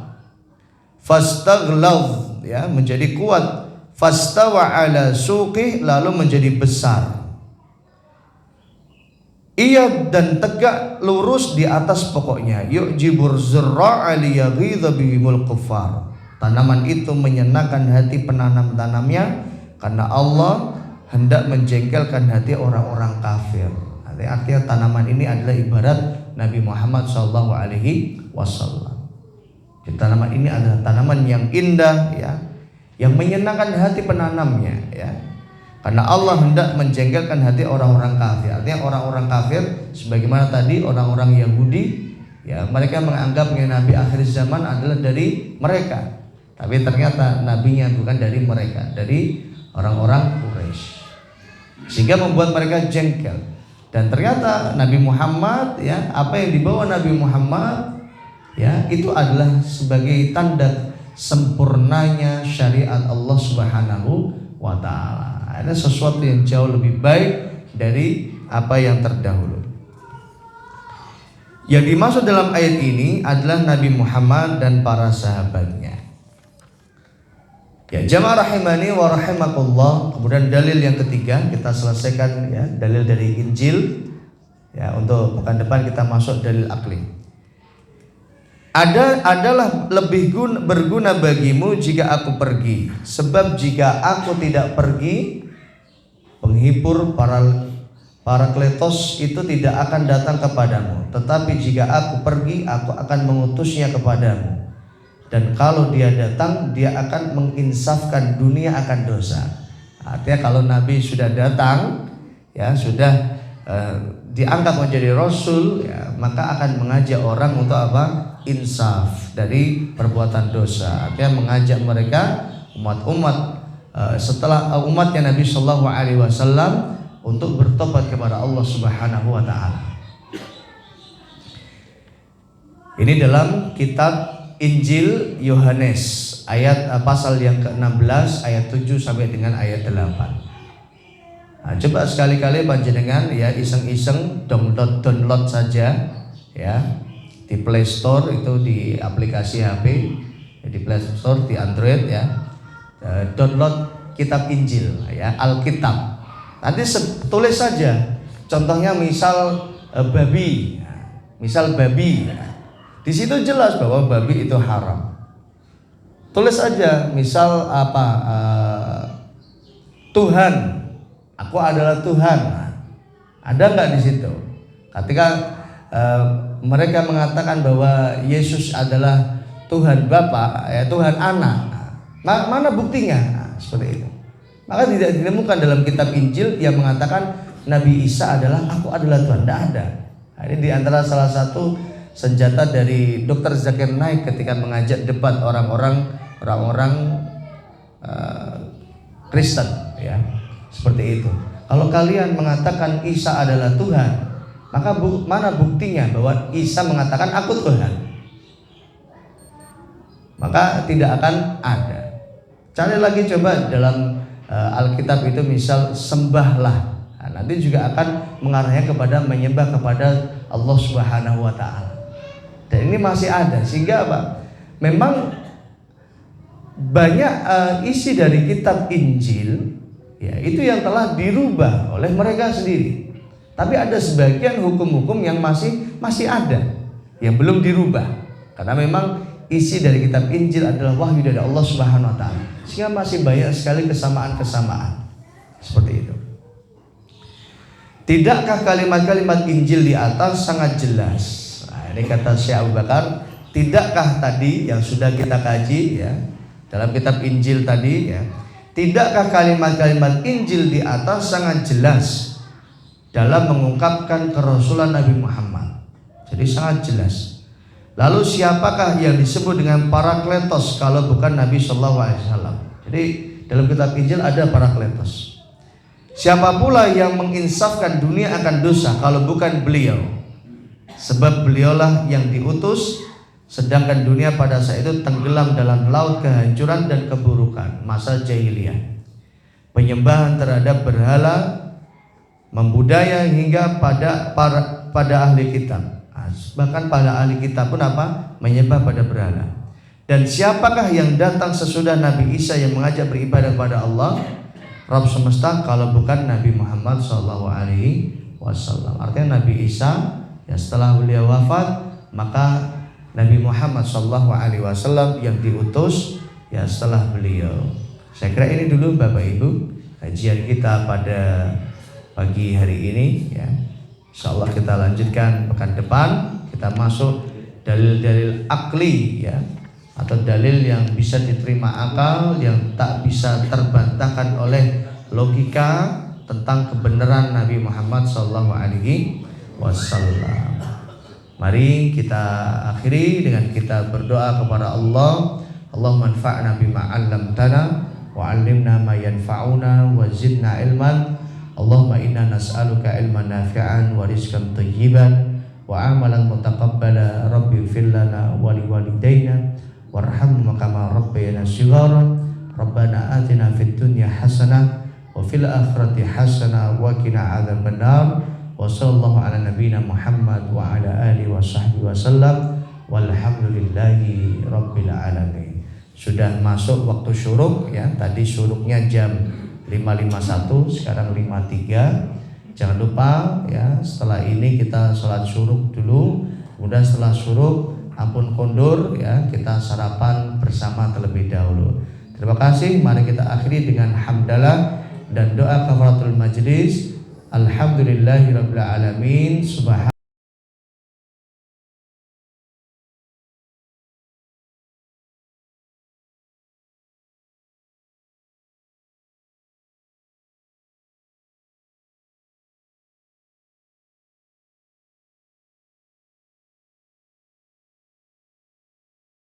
Fastaghlaw ya, menjadi kuat. Fastawa ala suqih, lalu menjadi besar. Ia dan tegak lurus di atas pokoknya. Yu'jibur zurra'a liyaghidha bihimul kuffar. Tanaman itu menyenangkan hati penanam-tanamnya karena Allah hendak menjengkelkan hati orang-orang kafir. Artinya tanaman ini adalah ibarat Nabi Muhammad SAW. Tanaman ini adalah tanaman yang indah ya, yang menyenangkan hati penanamnya ya. Karena Allah hendak menjengkelkan hati orang-orang kafir. Artinya orang-orang kafir sebagaimana tadi orang-orang Yahudi ya, mereka menganggap Nabi akhir zaman adalah dari mereka. Tapi ternyata nabinya bukan dari mereka, dari orang-orang Quraisy. Sehingga membuat mereka jengkel. Dan ternyata Nabi Muhammad ya, apa yang dibawa Nabi Muhammad Ya, itu adalah sebagai tanda sempurnanya syariat Allah Subhanahu wa taala. Ada sesuatu yang jauh lebih baik dari apa yang terdahulu. Yang dimaksud dalam ayat ini adalah Nabi Muhammad dan para sahabatnya. Ya, jamaah rahimani wa rahimakumullah. Kemudian dalil yang ketiga kita selesaikan, ya, dalil dari Injil. Ya, untuk pekan depan kita masuk dalil akli. Adalah lebih berguna bagimu jika aku pergi, sebab jika aku tidak pergi, penghibur Parakletos itu tidak akan datang kepadamu. Tetapi jika aku pergi, aku akan mengutusnya kepadamu. Dan kalau dia datang, dia akan menginsafkan dunia akan dosa. Artinya kalau Nabi sudah datang, ya sudah diangkat menjadi Rasul, ya, maka akan mengajak orang untuk apa? Insaf dari perbuatan dosa. Artinya mengajak mereka umat-umat setelah umatnya Nabi Shallallahu Alaihi Wasallam untuk bertobat kepada Allah Subhanahu Wa Taala. Ini dalam kitab Injil Yohanes ayat pasal yang ke-16 ayat 7 sampai dengan ayat 8. Nah, coba sekali-kali panjenengan ya iseng-iseng download saja ya di Play Store, itu di aplikasi HP, di Play Store di Android ya. Download kitab Injil ya, Alkitab. Nanti tulis saja. Contohnya misal babi. Misal babi. Di situ jelas bahwa babi itu haram. Tulis aja, misal apa? Tuhan, aku adalah Tuhan. Ada nggak di situ? Ketika mereka mengatakan bahwa Yesus adalah Tuhan Bapa, ya Tuhan Anak. Mana buktinya? Seperti itu. Maka tidak ditemukan dalam kitab Injil yang mengatakan Nabi Isa adalah aku adalah Tuhan. Tidak ada. Ini diantara salah satu senjata dari Dr. Zakir Naik ketika mengajak debat orang-orang Kristen, ya seperti itu. Kalau kalian mengatakan Isa adalah Tuhan, maka mana buktinya bahwa Isa mengatakan aku Tuhan? Maka tidak akan ada. Cari lagi coba dalam Alkitab itu misal sembahlah. Nah, nanti juga akan mengarahnya kepada menyembah kepada Allah Subhanahu Wa Taala. Dan ini masih ada, sehingga apa? Memang banyak isi dari kitab Injil ya itu yang telah dirubah oleh mereka sendiri. Tapi ada sebagian hukum-hukum yang masih ada, yang belum dirubah. Karena memang isi dari kitab Injil adalah wahyu dari Allah Subhanahu Wa Taala, sehingga masih banyak sekali kesamaan-kesamaan seperti itu. Tidakkah kalimat-kalimat Injil di atas sangat jelas? Nah, ini kata Syekh Abu Bakar, tidakkah tadi yang sudah kita kaji ya dalam kitab Injil tadi ya, tidakkah kalimat-kalimat Injil di atas sangat jelas dalam mengungkapkan kerasulan Nabi Muhammad? Jadi sangat jelas. Lalu siapakah yang disebut dengan Parakletos kalau bukan Nabi Shallallahu Alaihi Wasallam? Jadi dalam kitab Injil ada Parakletos. Siapa pula yang menginsafkan dunia akan dosa kalau bukan beliau? Sebab beliaulah yang diutus, sedangkan dunia pada saat itu tenggelam dalam laut kehancuran dan keburukan masa jahiliyah. Penyembahan terhadap berhala, membudaya hingga pada ahli kitab. Bahkan pada ahli kitab pun apa? Menyembah pada berhala. Dan siapakah yang datang sesudah Nabi Isa yang mengajak beribadah kepada Allah Rabb semesta kalau bukan Nabi Muhammad SAW? Artinya Nabi Isa ya setelah beliau wafat, maka Nabi Muhammad SAW yang diutus ya setelah beliau. Saya kira ini dulu Bapak Ibu kajian kita pada pagi hari ini ya. Insyaallah kita lanjutkan pekan depan, kita masuk dalil-dalil akli ya, atau dalil yang bisa diterima akal, yang tak bisa terbantahkan oleh logika tentang kebenaran Nabi Muhammad SAW. Mari kita akhiri dengan kita berdoa kepada Allah. Allahumma anfa'na bima 'allamtana wa 'allimna ma yanfa'una wa zidna ilman. Allahumma inna nas'aluka ilman nafi'an wa rizqan thayyiban wa amalan mutaqabbala rabbi fir lana wa liwalidayna warhamhum kama rabbayana shighara rabbana atina fid dunya hasanah wa fil akhirati hasanah wa qina adzabannar wa sallallahu ala nabiyyina Muhammad wa ala alihi wa sahbihi wasallam walhamdulillahi rabbil alamin. Sudah masuk waktu syuruk ya. Tadi syuruknya jam 5.51, sekarang 5.03. Jangan lupa ya, setelah ini kita sholat syuruk dulu. Kemudian setelah syuruk ampun kondur ya, kita sarapan bersama terlebih dahulu. Terima kasih. Mari kita akhiri dengan hamdalah dan doa kafaratul majlis. Alhamdulillahirabbil alamin. Subhan